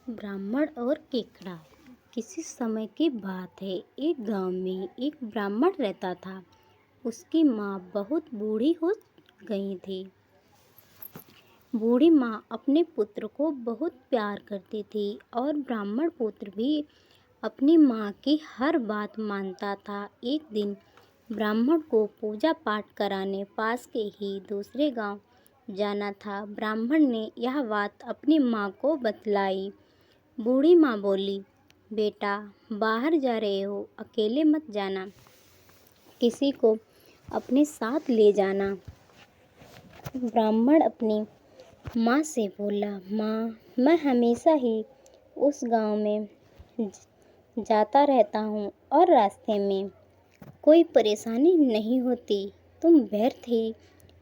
ब्राह्मण और केकड़ा। किसी समय की बात है, एक गांव में एक ब्राह्मण रहता था। उसकी माँ बहुत बूढ़ी हो गई थी। बूढ़ी माँ अपने पुत्र को बहुत प्यार करती थी और ब्राह्मण पुत्र भी अपनी माँ की हर बात मानता था। एक दिन ब्राह्मण को पूजा पाठ कराने पास के ही दूसरे गांव जाना था। ब्राह्मण ने यह बात अपनी माँ को बतलाई। बूढ़ी माँ बोली, बेटा, बाहर जा रहे हो, अकेले मत जाना, किसी को अपने साथ ले जाना। ब्राह्मण अपनी माँ से बोला, माँ, मैं हमेशा ही उस गांव में जाता रहता हूँ और रास्ते में कोई परेशानी नहीं होती। तुम व्यर्थ ही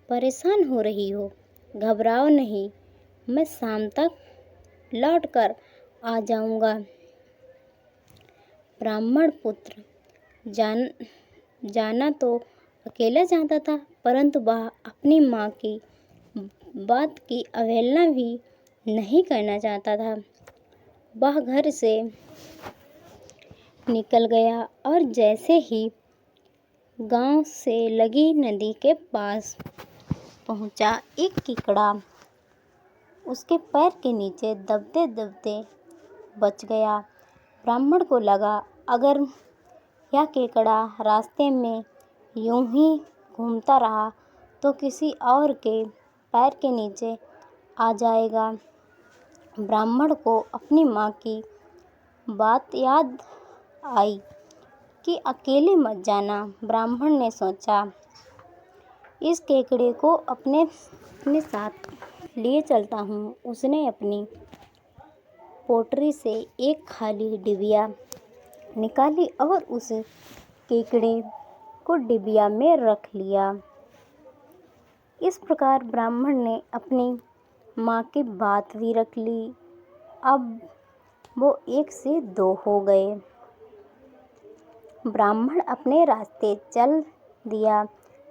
परेशान हो रही हो। घबराओ नहीं, मैं शाम तक लौट कर आ जाऊंगा। ब्राह्मण पुत्र जाना तो अकेला जाता था, परंतु वह अपनी माँ की बात की अवहेलना भी नहीं करना चाहता था। वह घर से निकल गया और जैसे ही गांव से लगी नदी के पास पहुंचा, एक केकड़ा उसके पैर के नीचे दबते दबते बच गया। ब्राह्मण को लगा, अगर यह केकड़ा रास्ते में यूं ही घूमता रहा तो किसी और के पैर के नीचे आ जाएगा। ब्राह्मण को अपनी माँ की बात याद आई कि अकेले मत जाना। ब्राह्मण ने सोचा, इस केकड़े को अपने साथ लिए चलता हूँ। उसने अपनी पोटरी से एक खाली डिबिया निकाली और उस केकड़े को डिबिया में रख लिया। इस प्रकार ब्राह्मण ने अपनी माँ की बात भी रख ली। अब वो 1 से 2 हो गए। ब्राह्मण अपने रास्ते चल दिया।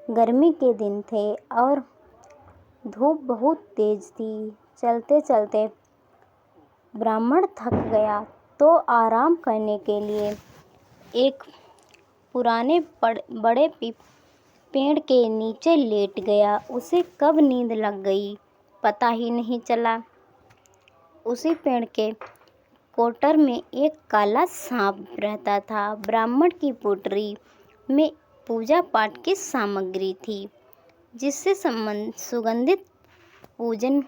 गर्मी के दिन थे और धूप बहुत तेज थी। चलते चलते ब्राह्मण थक गया तो आराम करने के लिए एक पुराने बड़े पेड़ के नीचे लेट गया। उसे कब नींद लग गई पता ही नहीं चला। उसी पेड़ के कोटर में एक काला सांप रहता था। ब्राह्मण की पोटरी में पूजा पाठ की सामग्री थी, जिससे सुगंधित पूजन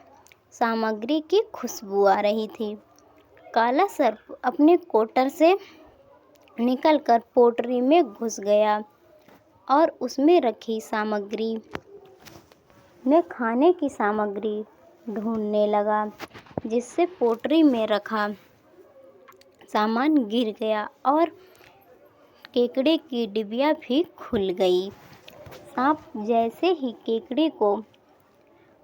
सामग्री की खुशबू आ रही थी। काला सर्प अपने कोटर से निकलकर पोटरी में घुस गया और उसमें रखी सामग्री में खाने की सामग्री ढूंढने लगा, जिससे पोटरी में रखा सामान गिर गया और केकड़े की डिबिया भी खुल गई। सांप जैसे ही केकड़े को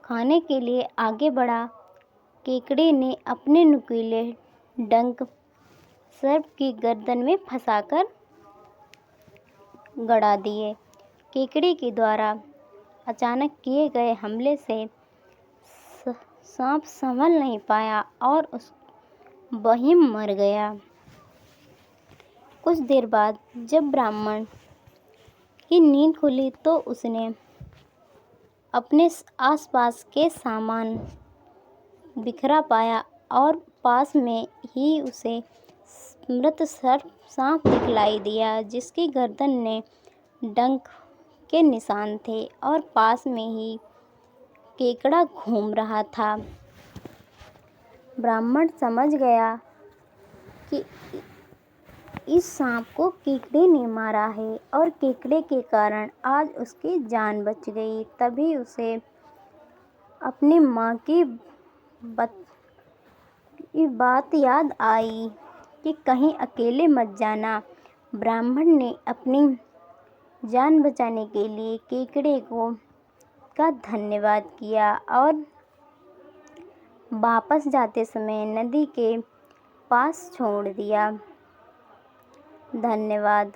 खाने के लिए आगे बढ़ा, केकड़े ने अपने नुकीले डंक सर्प की गर्दन में फंसाकर गड़ा दिए। केकड़े के द्वारा अचानक किए गए हमले से सांप संभल नहीं पाया और वहीं मर गया। कुछ देर बाद जब ब्राह्मण की नींद खुली तो उसने अपने आसपास के सामान बिखरा पाया और पास में ही उसे मृत सांप दिखलाई दिया, जिसकी गर्दन में डंक के निशान थे और पास में ही केकड़ा घूम रहा था। ब्राह्मण समझ गया कि इस सांप को केकड़े ने मारा है और केकड़े के कारण आज उसकी जान बच गई। तभी उसे अपनी माँ की बात याद आई कि कहीं अकेले मत जाना। ब्राह्मण ने अपनी जान बचाने के लिए केकड़े का धन्यवाद किया और वापस जाते समय नदी के पास छोड़ दिया। धन्यवाद।